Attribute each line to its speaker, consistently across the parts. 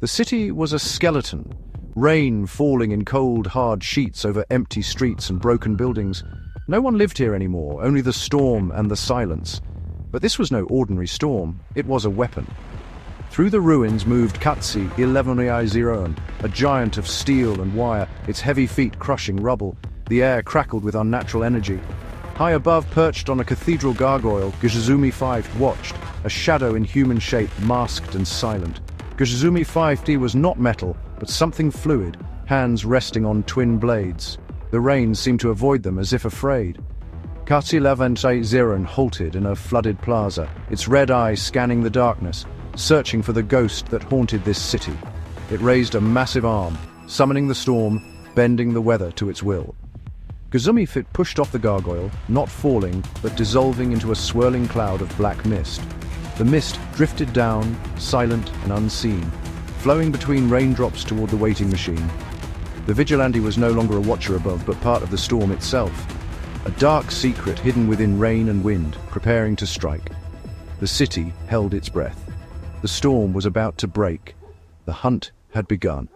Speaker 1: The city was a skeleton, rain falling in cold, hard sheets over empty streets and broken buildings. No one lived here anymore, only the storm and the silence. But this was no ordinary storm, it was a weapon. Through the ruins moved Katzi11i0n, a giant of steel and wire, its heavy feet crushing rubble. The air crackled with unnatural energy. High above, perched on a cathedral gargoyle, Gh0zummi5t watched, a shadow in human shape, masked and silent. Gh0zummi5t was not metal, but something fluid, hands resting on twin blades. The rain seemed to avoid them as if afraid. Katzi11i0n halted in a flooded plaza, its red eye scanning the darkness, searching for the ghost that haunted this city. It raised a massive arm, summoning the storm, bending the weather to its will. Gh0zummi5t pushed off the gargoyle, not falling, but dissolving into a swirling cloud of black mist. The mist drifted down, silent and unseen, flowing between raindrops toward the waiting machine. The vigilante was no longer a watcher above, but part of the storm itself. A dark secret hidden within rain and wind, preparing to strike. The city held its breath. The storm was about to break. The hunt had begun.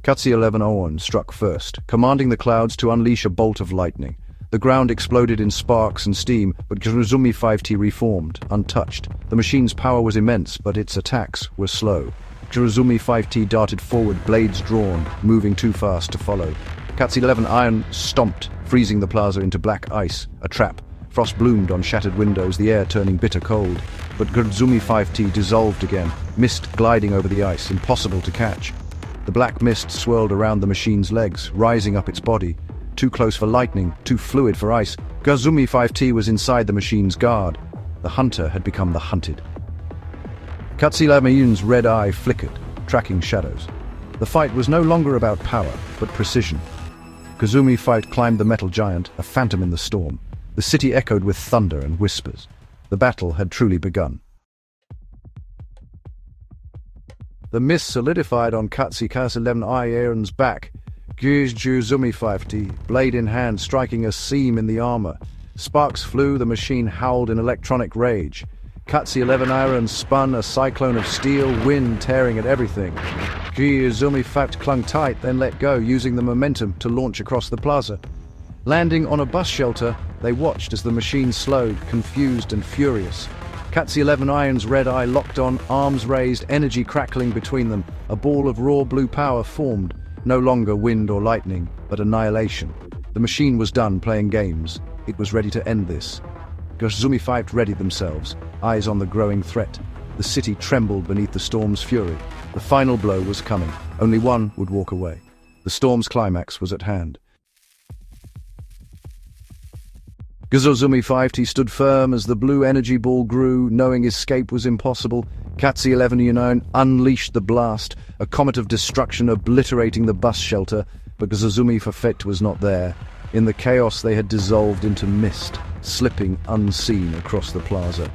Speaker 1: Katzi11i0n struck first, commanding the clouds to unleash a bolt of lightning. The ground exploded in sparks and steam, but Gh0zummi5t reformed, untouched. The machine's power was immense, but its attacks were slow. Gh0zummi5t darted forward, blades drawn, moving too fast to follow. Katzi11i0n stomped, freezing the plaza into black ice, a trap. Frost bloomed on shattered windows, the air turning bitter cold. But Gh0zummi5t dissolved again, mist gliding over the ice, impossible to catch. The black mist swirled around the machine's legs, rising up its body. Too close for lightning, too fluid for ice. Gh0zummi5t was inside the machine's guard. The hunter had become the hunted. Katzi11i0n's red eye flickered, tracking shadows. The fight was no longer about power, but precision. Gh0zummi5t climbed the metal giant, a phantom in the storm. The city echoed with thunder and whispers. The battle had truly begun. The mist solidified on Katzi11i0n's back. Gh0zummi5t, blade in hand, striking a seam in the armor. Sparks flew, the machine howled in electronic rage. Katzi11i0n spun, a cyclone of steel, wind tearing at everything. Gh0zummi5t clung tight, then let go, using the momentum to launch across the plaza. Landing on a bus shelter, they watched as the machine slowed, confused and furious. Katzi11i0n's red eye locked on, arms raised, energy crackling between them. A ball of raw blue power formed. No longer wind or lightning, but annihilation. The machine was done playing games. It was ready to end this. Gh0zummi5t readied themselves, eyes on the growing threat. The city trembled beneath the storm's fury. The final blow was coming. Only one would walk away. The storm's climax was at hand. Gh0zummi5t stood firm as the blue energy ball grew, knowing escape was impossible. Katzi11i0n unleashed the blast, a comet of destruction obliterating the bus shelter, but Gh0zummi5t was not there. In the chaos they had dissolved into mist, slipping unseen across the plaza.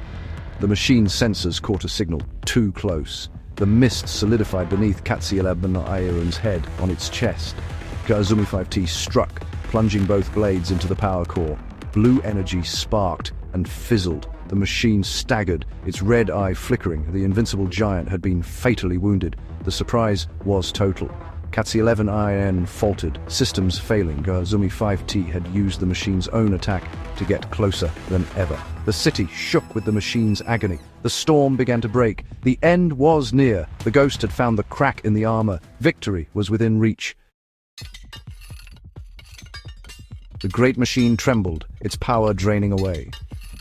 Speaker 1: The machine's sensors caught a signal, too close. The mist solidified beneath Katzi11i0n's head, on its chest. Gh0zummi5t struck, plunging both blades into the power core. Blue energy sparked and fizzled. The machine staggered, its red eye flickering. The invincible giant had been fatally wounded. The surprise was total. Katzi11i0n faltered, systems failing. Gh0zummi5t had used the machine's own attack to get closer than ever. The city shook with the machine's agony. The storm began to break. The end was near. The ghost had found the crack in the armor. Victory was within reach. The great machine trembled, its power draining away.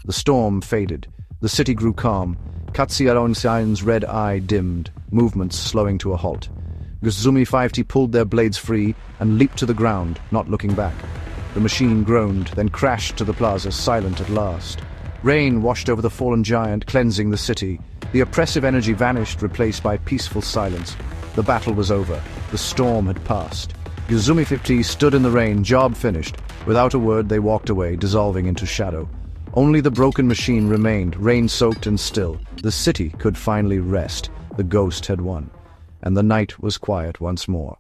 Speaker 1: The storm faded. The city grew calm. Katzi11i's red eye dimmed, movements slowing to a halt. Gh0zummi5t pulled their blades free and leaped to the ground, not looking back. The machine groaned, then crashed to the plaza, silent at last. Rain washed over the fallen giant, cleansing the city. The oppressive energy vanished, replaced by peaceful silence. The battle was over. The storm had passed. Gh0zummi5t stood in the rain, job finished. Without a word, they walked away, dissolving into shadow. Only the broken machine remained, rain-soaked and still. The city could finally rest. The ghost had won. And the night was quiet once more.